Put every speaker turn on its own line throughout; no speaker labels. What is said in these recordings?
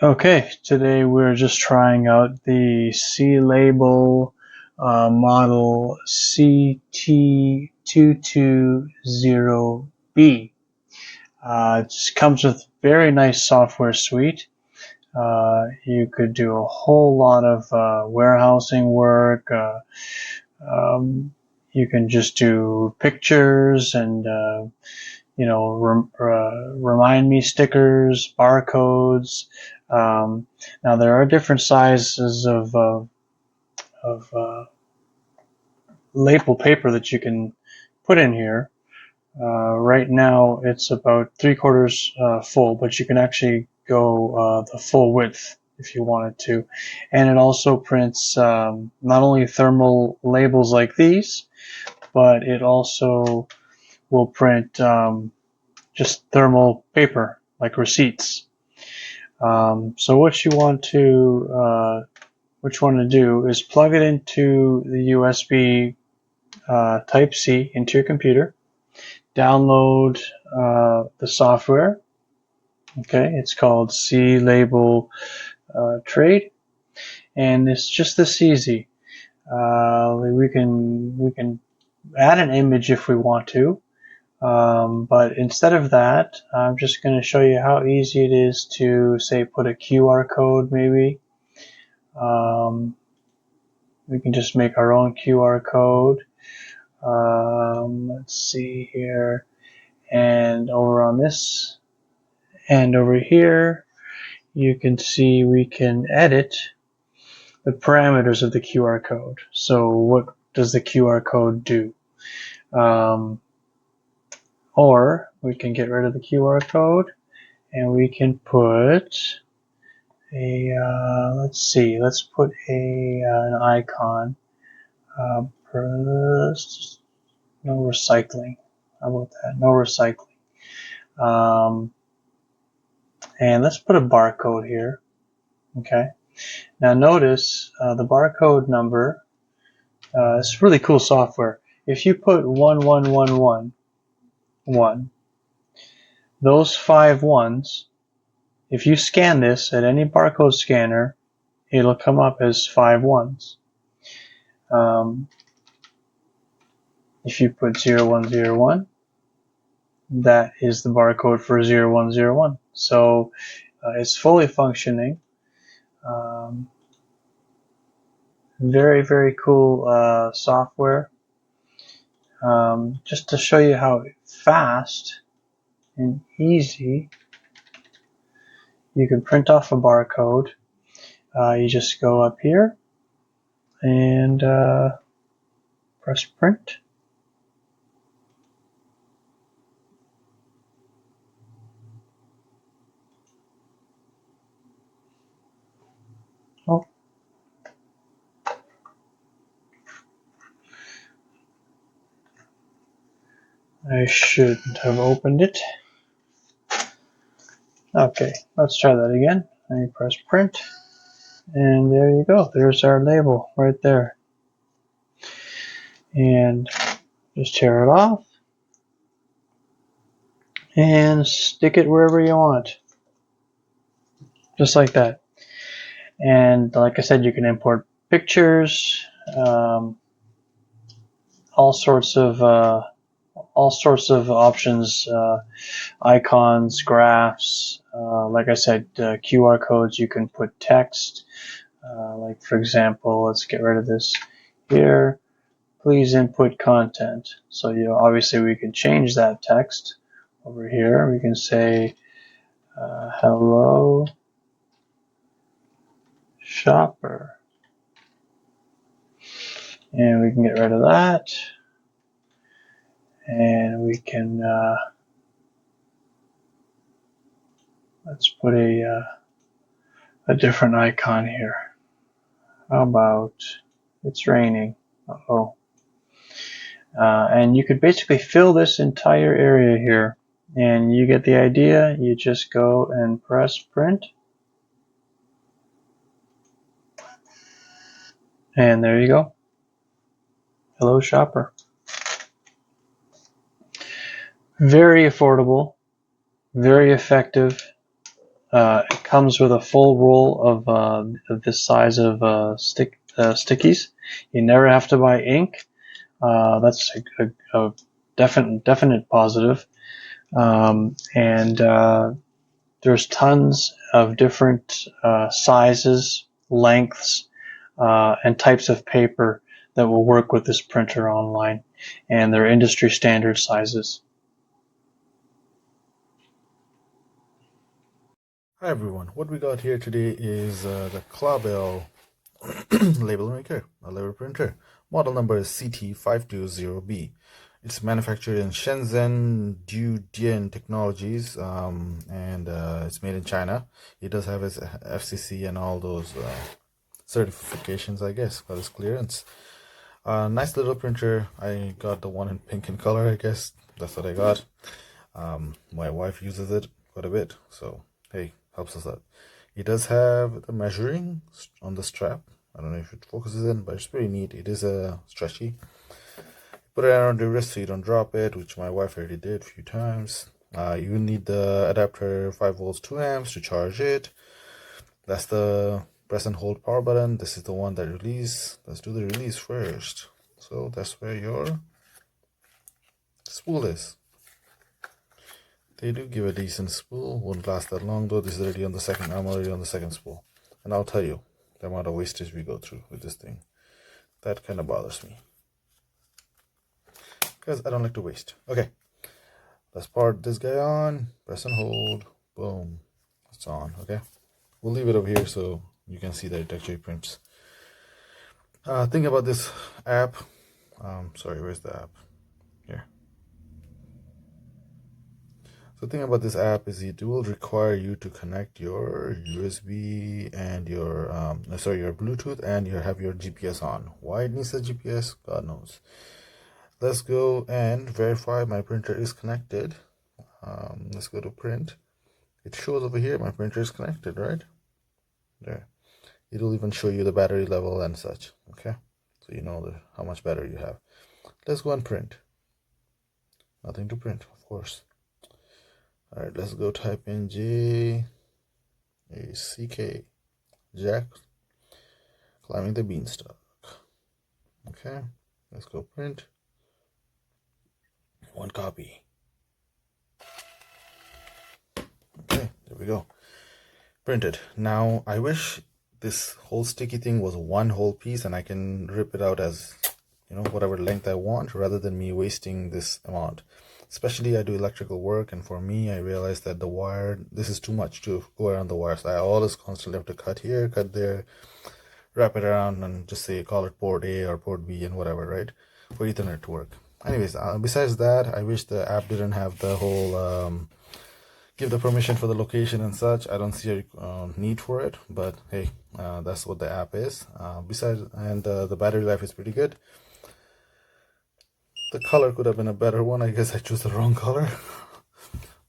Okay, today we're just trying out the CLABEL model CT220B. It just comes with very nice software suite. You could do a whole lot of warehousing work. You can just do pictures and remind me stickers, barcodes. Now there are different sizes of label paper that you can put in here. Right now it's about 3/4 full, but you can actually go the full width if you wanted to. And it also prints not only thermal labels like these, but it also will print just thermal paper like receipts. So what you want to do is plug it into the USB Type-C into your computer, download the software. Okay, it's called CLABEL Trade, and it's just this easy. We can add an image if we want to. But instead of that, I'm just going to show you how easy it is to, say, put a QR code maybe. We can just make our own QR code. Let's see here. And over on this and over here, you can see we can edit the parameters of the QR code. So what does the QR code do? Or we can get rid of the QR code and we can put a, let's put an icon. No recycling. How about that? No recycling. And let's put a barcode here. Okay. Now notice the barcode number. It's really cool software. If you put 1111, those 5 ones, if you scan this at any barcode scanner, it'll come up as 5 ones. If you put 0101, that is the barcode for 0101. So it's fully functioning. Very, very cool software. Just to show you how fast and easy you can print off a barcode. You just go up here and press print. Oh. I shouldn't have opened it. Okay, let's try that again. I press print, and there you go. There's our label right there. And just tear it off and stick it wherever you want, just like that. And like I said, you can import pictures, all sorts of options, icons, graphs. Like I said, QR codes. You can put text. Like for example, let's get rid of this here. Please input content. So obviously we can change that text over here. We can say hello shopper, and we can get rid of that, and we can let's put a different icon here. How about it's raining? Uh-oh. And you could basically fill this entire area here, and you get the idea. You just go and press print, and there you go. Hello shopper. Very affordable, very effective, it comes with a full roll of this size of stickies. You never have to buy ink. That's a definite positive. And there's tons of different sizes, lengths, and types of paper that will work with this printer online, and they're industry standard sizes.
Hi everyone, what we got here today is the CLABEL label maker, a label printer. Model number is CT520B. It's manufactured in Shenzhen Dudian Technologies, and it's made in China. It does have its FCC and all those certifications, I guess, got its clearance. Nice little printer. I got the one in pink in color, I guess. That's what I got. My wife uses it quite a bit, so hey, helps us out. It does have the measuring on the strap. I don't know if it focuses in, but it's pretty neat. It is stretchy. Put it around your wrist so you don't drop it, which my wife already did a few times. You need the adapter 5 volts 2 amps to charge it. That's the press and hold power button. This is the one that release. Let's do the release first. So that's where your spool is. They do give a decent spool. Won't last that long though. This is already on the second. I'm already on the second spool, and I'll tell you the amount of wastage we go through with this thing. That kind of bothers me because I don't like to waste. Okay, let's power this guy on. Press and hold. Boom, it's on. Okay, we'll leave it over here so you can see that it actually prints. Think about this app. Sorry, where's the app? Here. The thing about this app is it will require you to connect your USB and your your Bluetooth, and you have your GPS on. Why it needs a GPS, God knows. Let's go and verify my printer is connected. Let's go to print. It shows over here my printer is connected, right? There. It'll even show you the battery level and such. Okay, so you know how much battery you have. Let's go and print. Nothing to print, of course. All right, let's go type in J-A-C-K, Jack, climbing the beanstalk. Okay, let's go print. One copy. Okay, there we go. Printed. Now, I wish this whole sticky thing was one whole piece and I can rip it out as, whatever length I want, rather than me wasting this amount. Especially I do electrical work, and for me I realized that the wire, this is too much to go around the wire, so I always constantly have to cut here, cut there, wrap it around, and just say call it port A or port B and whatever, right, for Ethernet to work. Anyways, besides that, I wish the app didn't have the whole give the permission for the location and such. I don't see a need for it, but hey, that's what the app is. The battery life is pretty good. The color could have been a better one. I guess I chose the wrong color.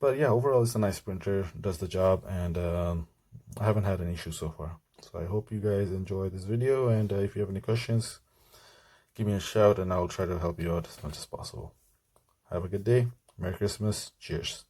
But yeah, overall it's a nice printer, does the job, and I haven't had any issues so far. So I hope you guys enjoyed this video, and if you have any questions, give me a shout and I'll try to help you out as much as possible. Have a good day. Merry Christmas. Cheers.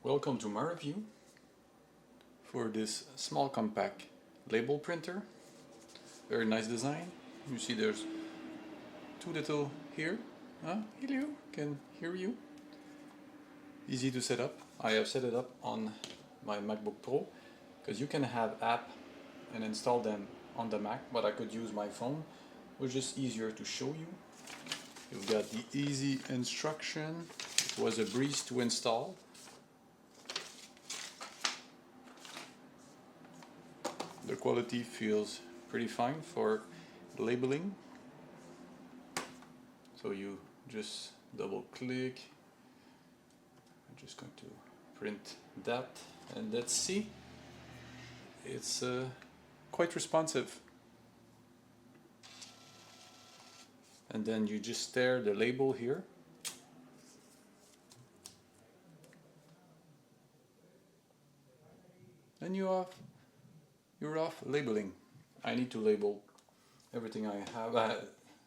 Welcome to my review for this small compact label printer. Very nice design. You see there's two little here. Hello, can hear you. Easy to set up. I have set it up on my MacBook Pro because you can have app and install them on the Mac, but I could use my phone, which is easier to show you. You've got the easy instruction. It was a breeze to install. The quality feels pretty fine for labeling. So you just double click. I'm just going to print that, and let's see. It's quite responsive. And then you just stare the label here. And you're off labeling. I need to label everything I have,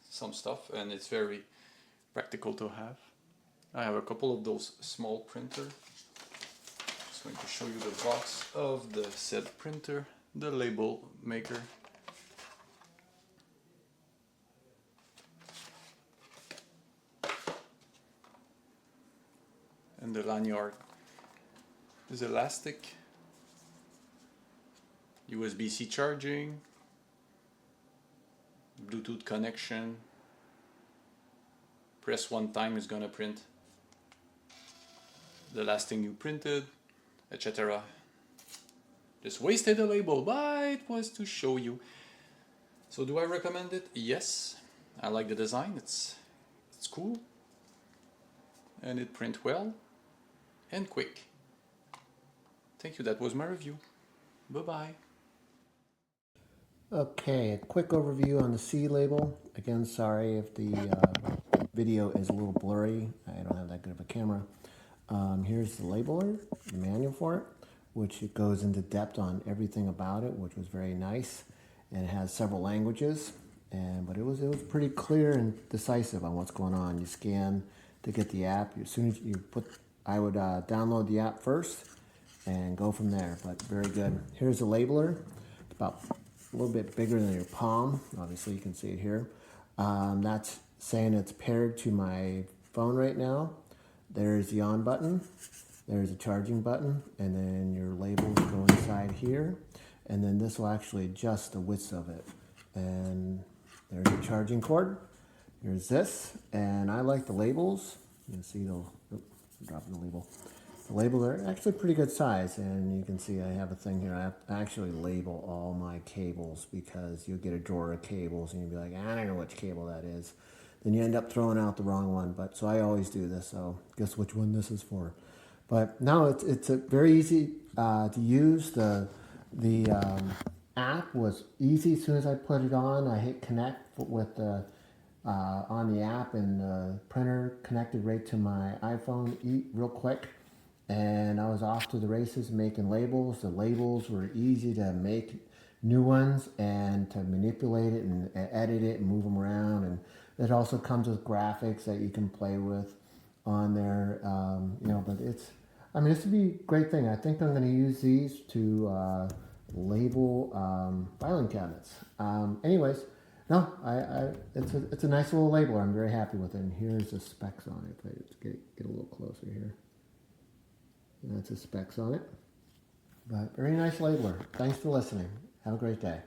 some stuff, and it's very practical to have. I have a couple of those small printers. Just going to show you the box of the said printer, the label maker. And the lanyard is elastic. USB-C charging, Bluetooth connection. Press one time, is gonna print the last thing you printed, etc. Just wasted a label, but it was to show you. So do I recommend it? Yes. I like the design. It's cool, and it prints well and quick. Thank you. That was my review. Bye bye.
Okay, a quick overview on the C label. Again, sorry if the video is a little blurry. I don't have that good of a camera. Here's the labeler, the manual for it, which it goes into depth on everything about it, which was very nice. And it has several languages, but it was pretty clear and decisive on what's going on. You scan to get the app. As soon as you I would download the app first and go from there. But very good. Here's the labeler. It's about a little bit bigger than your palm. Obviously you can see it here. That's saying it's paired to my phone right now. There's the on button, there's a charging button, and then your labels go inside here, and then this will actually adjust the width of it. And there's a charging cord. Here's this, and I like the labels. You can see I'm dropping the label. The labels are actually pretty good size, and you can see I have a thing here. I have to actually label all my cables because you'll get a drawer of cables and you'll be like, I don't know which cable that is. Then you end up throwing out the wrong one. But so I always do this. So guess which one this is for. But no, it's a very easy to use. The app was easy. As soon as I put it on, I hit connect with the on the app, and the printer connected right to my iPhone real quick. And I was off to the races making labels. The labels were easy to make new ones and to manipulate it and edit it and move them around. And it also comes with graphics that you can play with on there. But it's a great thing. I think I'm going to use these to label filing cabinets. It's a nice little labeler. I'm very happy with it. And here's the specs on it. If I get a little closer here. That's the specs on it. But very nice labeler. Thanks for listening. Have a great day.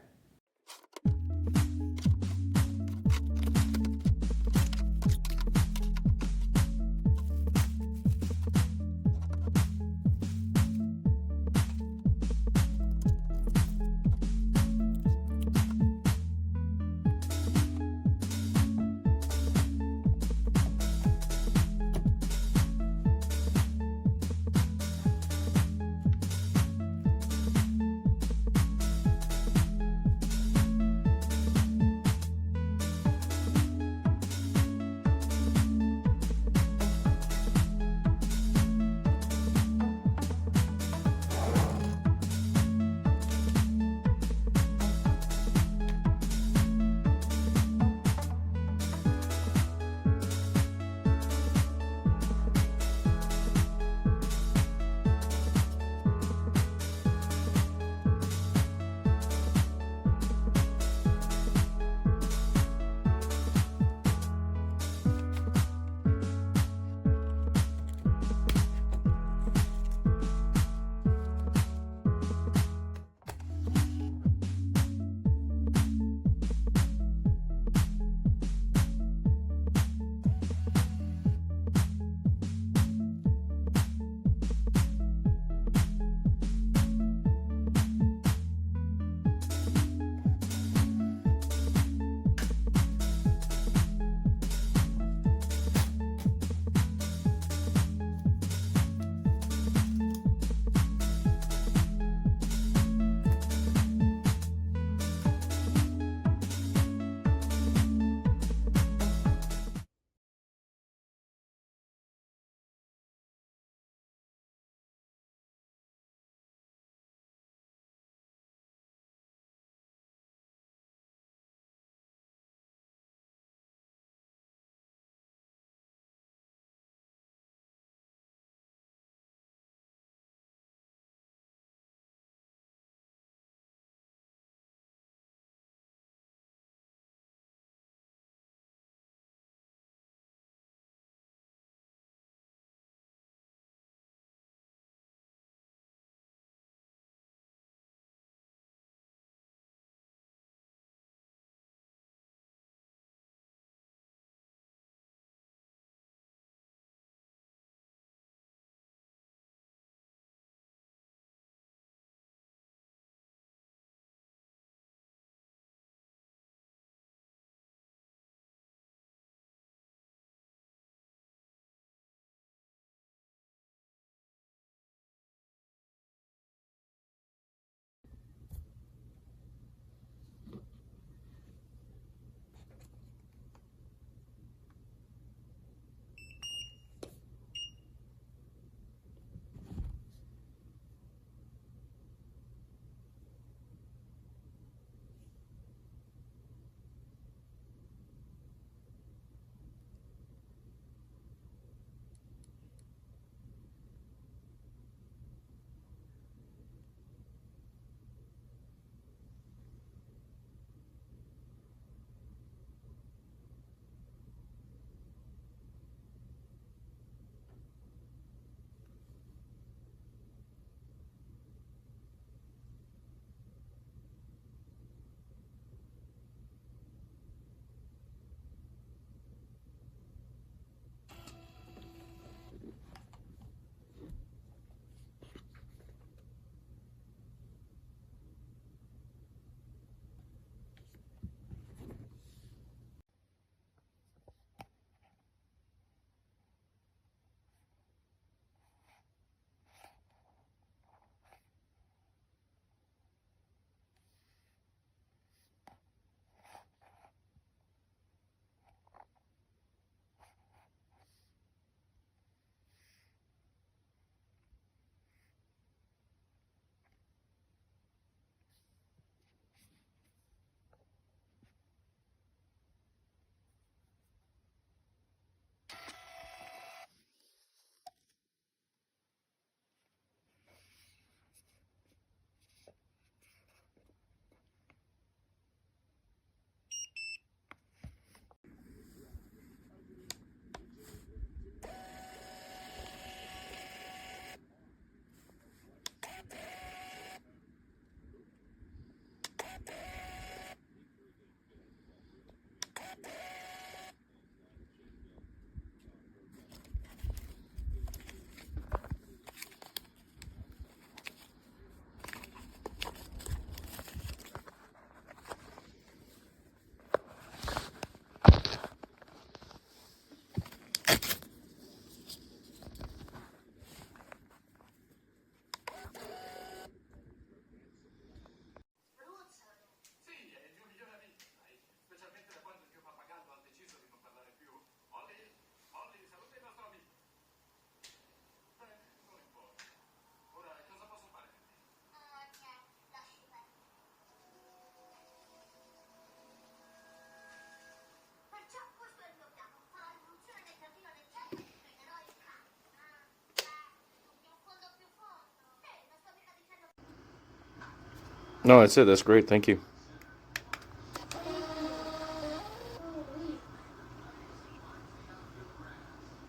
No, that's it. That's great. Thank you.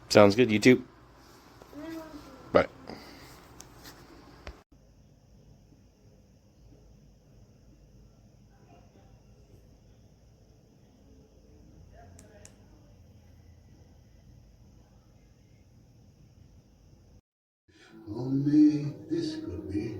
Sounds good. You too. Bye.
Only this could be